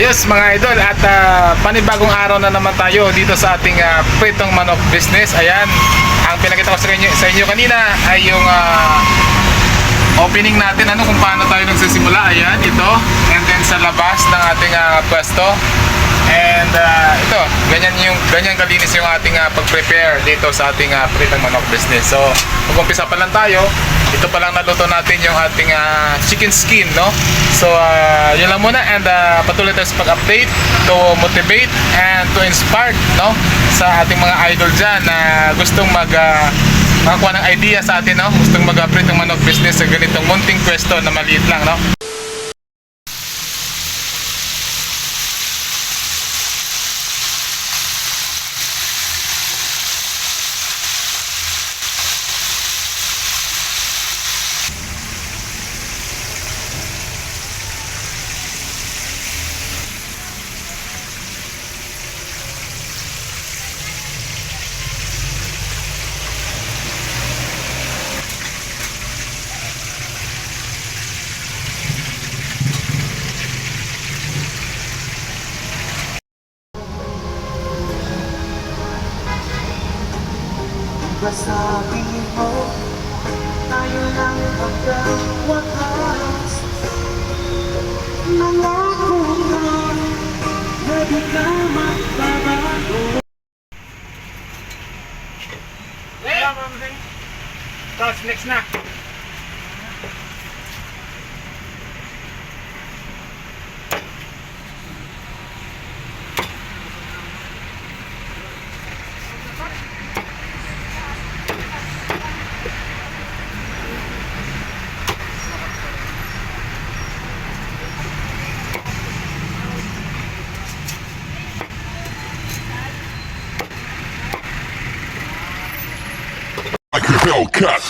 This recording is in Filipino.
Ayos mga idol at panibagong araw na naman tayo dito sa ating pritong manok business. Ayan, ang pinakita ko sa inyo kanina ay yung opening natin, ano, kung paano tayo nagsisimula. Ayan, ito, and then sa labas ng ating pwesto. And ito, ganyan kalinis yung ating pag-prepare dito sa ating pritong manok business. So, mag-umpisa pa lang tayo. Ito pa lang naluto natin yung ating chicken skin, no? So, yun lang muna, and patuloy tayo sa pag-update to motivate and to inspire, no? Sa ating mga idol dyan na gustong makakuha ng idea sa atin, no? Gustong mag-operate ng manok business sa ganitong munting pwesto na maliit lang, no? Masabi mo, tayo lang hanggang wakas. Nangako ka, na di ka magbabago. Tapos next na. Like a Hellcat.